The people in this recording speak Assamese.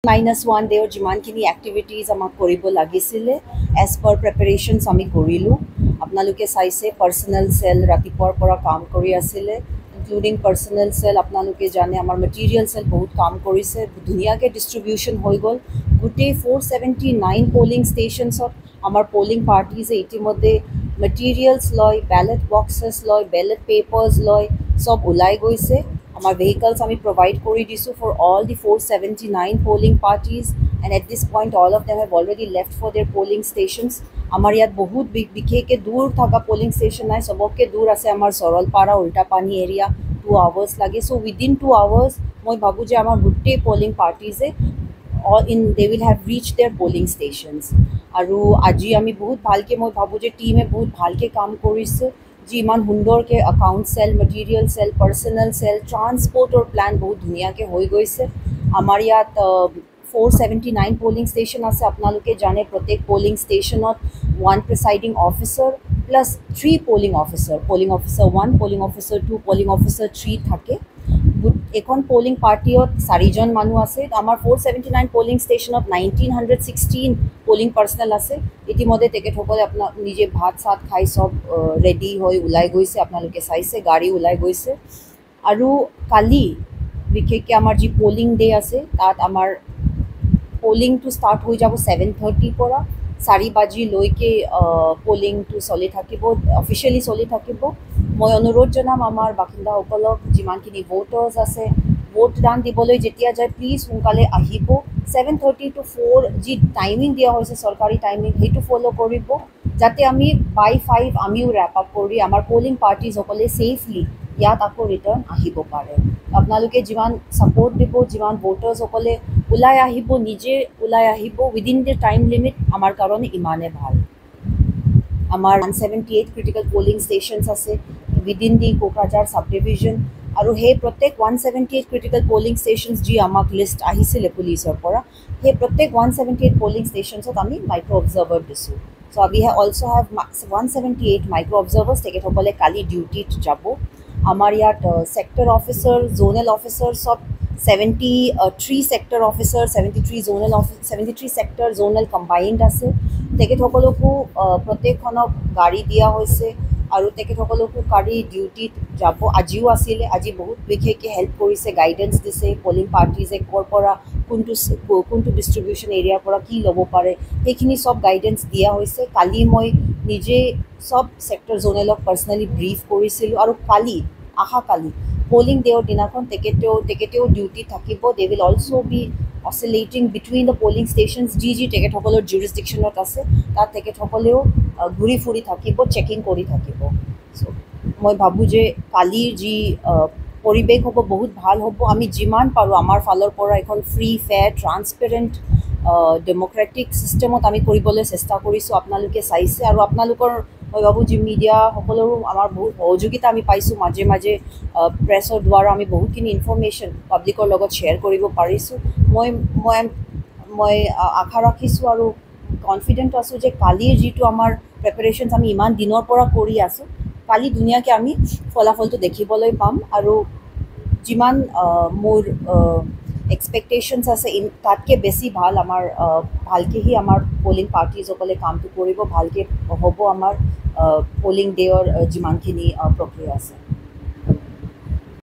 -1 ডেৰ যিমানখিনি এক্টিভিটিজ আমাক কৰিব লাগিছিলে এজ পাৰ প্ৰিপাৰেশ্যনছ আমি কৰিলোঁ। আপোনালোকে চাইছে পাৰ্চনেল চেল ৰাতিপুৱাৰ পৰা কাম কৰি আছিলে, ইনক্লুডিং পাৰ্চনেল চেল আপোনালোকে জানে আমাৰ মেটেৰিয়েল চেল বহুত কাম কৰিছে, ধুনীয়াকৈ ডিষ্ট্ৰিবিউশ্যন হৈ গ'ল। গোটেই 479 পলিং ষ্টেচনছত আমাৰ পলিং পাৰ্টিজে ইতিমধ্যে মেটেৰিয়েলছ লয়, বেলেট বক্সেছ লয়, বেলেট পেপাৰ্ছ লয়, চব ওলাই গৈছে। আমাৰ ভেহিকলছ আমি প্ৰভাইড কৰি দিছোঁ for all the 479 polling parties, and at this point all of them have already left for their polling stations. আমাৰ ইয়াত বহুত বিশেষকৈ দূৰ থকা পলিং ষ্টেচন নাই, চবতকৈ দূৰ আছে আমাৰ চৰলপাৰা উল্টাপানী এৰিয়া, 2 hours লাগে। চ' উইদিন 2 hours মই ভাবোঁ যে আমাৰ গোটেই polling পাৰ্টিজে they will have reached their polling stations. আৰু আজি আমি বহুত ভালকৈ মই ভাবোঁ যে টিমে বহুত ভালকৈ কাম কৰিছে, যি ইমান সুন্দৰকৈ account cell, material cell, personal cell, ট্ৰান্সপৰ্টৰ প্লেন বহুত ধুনীয়াকৈ হৈ গৈছে। আমাৰ ইয়াত 479 পলিং ষ্টেচন আছে। আপোনালোকে জানে প্ৰত্যেক পলিং ষ্টেচনত 1 presiding officer plus 3 polling officer 1, polling officer 2, polling officer 3 থাকে। এখন পলিং পাৰ্টিত 4জন মানুহ আছে। আমাৰ 479 পলিং ষ্টেচনত 1916 পলিং পাৰ্চনেল আছে। ইতিমধ্যে তেখেতসকলে আপোনাক নিজে ভাত চাত খাই চব ৰেডি হৈ ওলাই গৈছে, আপোনালোকে চাইছে গাড়ী ওলাই গৈছে। আৰু কালি বিশেষকৈ আমাৰ যি পলিং ডে আছে তাত আমাৰ পলিংটো ষ্টাৰ্ট হৈ যাব 7:30 পৰা 4 বাজিলৈকে পলিংটো চলি থাকিব, অফিচিয়েলি চলি থাকিব। মই অনুৰোধ জনাম আমাৰ বাসিন্দাসকলক, যিমানখিনি ভোটাৰ্ছ আছে ভোট দান দিবলৈ যেতিয়া যায় প্লিজ সোনকালে আহিব। 7:30 to 4 যি টাইমিং দিয়া হৈছে চৰকাৰী টাইমিং সেইটো ফ'ল' কৰিব, যাতে আমি by 5 আমিও ৰেপ আপ কৰি আমাৰ পলিং পাৰ্টিসকলে ছেফলি ইয়াত আকৌ ৰিটাৰ্ণ আহিব পাৰে। আপোনালোকে যিমান ছাপৰ্ট দিব, যিমান ভোটাৰ্ছসকলে ওলাই আহিব, নিজে ওলাই আহিব উইদিন দ্য টাইম লিমিট, আমাৰ কাৰণে ইমানে ভাল। আমাৰ 178 ক্ৰিটিকেল পলিং ষ্টেচনছ আছে within the Kokrajhar sub division, আৰু সেই প্ৰত্যেক 178 ক্ৰিটিকেল পলিং ষ্টেচনছ যি আমাক লিষ্ট আহিছিলে পুলিচৰ পৰা, সেই প্ৰত্যেক 178 পলিং ষ্টেচনছত আমি মাইক্ৰ' অবজাৰ্ভাৰ দিছোঁ। চ' উই অলছ' হেভ 178 মাইক্ৰ' অবজাৰ্ভাৰ্ছ, তেখেতসকলে কালি ডিউটিত যাব। আমাৰ ইয়াত ছেক্টৰ অফিচাৰ, জ'নেল অফিচাৰ চব 73 sector officer, 73 sector zonal combined আছে। তেখেতসকলকো প্ৰত্যেকখনক গাড়ী দিয়া হৈছে আৰু তেখেতসকলকো কালি ডিউটিত যাব। আজিও আছিলে, আজি বহুত বিশেষকৈ হেল্প কৰিছে, গাইডেঞ্চ দিছে পলিং পাৰ্টিজে ক'ৰ পৰা কোনটো ডিষ্ট্ৰিবিউশ্যন এৰিয়াৰ পৰা কি ল'ব পাৰে সেইখিনি চব গাইডেঞ্চ দিয়া হৈছে। কালি মই নিজে চব ছেক্টৰ জ'নেলক পাৰ্চনেলি ব্ৰিফ কৰিছিলোঁ, আৰু অহাকালি পলিং ডে'ৰ দিনাখন তেখেতেও ডিউটি থাকিব। They will also' be oscillating between the polling stations, যি তেখেতসকলৰ জুৰিছডিকশ্যনত আছে তাত তেখেতসকলেও ঘূৰি ফুৰি থাকিব, চেকিং কৰি থাকিব। চ' মই ভাবোঁ যে কালিৰ যি পৰিৱেশ হ'ব বহুত ভাল হ'ব। আমি যিমান পাৰোঁ আমাৰ ফালৰ পৰা এখন ফ্ৰী, ফেয়াৰ, ট্ৰান্সপেৰেণ্ট ডেম'ক্ৰেটিক ছিষ্টেমত আমি কৰিবলৈ চেষ্টা কৰিছোঁ। আপোনালোকে চাইছে, আৰু আপোনালোকৰ মই ভাবোঁ যে মিডিয়াসকলৰো আমাৰ বহুত সহযোগিতা আমি পাইছোঁ। মাজে মাজে প্ৰেছৰ দ্বাৰা আমি বহুতখিনি ইনফৰ্মেশ্যন পাব্লিকৰ লগত শ্বেয়াৰ কৰিব পাৰিছোঁ। মই আশা ৰাখিছোঁ আৰু কনফিডেণ্ট আছোঁ যে কালিৰ যিটো আমাৰ প্ৰিপাৰেশ্যনছ আমি ইমান দিনৰ পৰা কৰি আছোঁ, কালি ধুনীয়াকৈ আমি ফলাফলটো দেখিবলৈ পাম। আৰু যিমান মোৰ এক্সপেক্টেশ্যনছ আছে তাতকৈ বেছি ভাল ভালকৈহি আমাৰ পলিং পাৰ্টিসকলে কামটো কৰিব, ভালকৈ হ'ব আমাৰ পলিং ডে'ৰ যিমানখিনি প্ৰক্ৰিয়া আছে।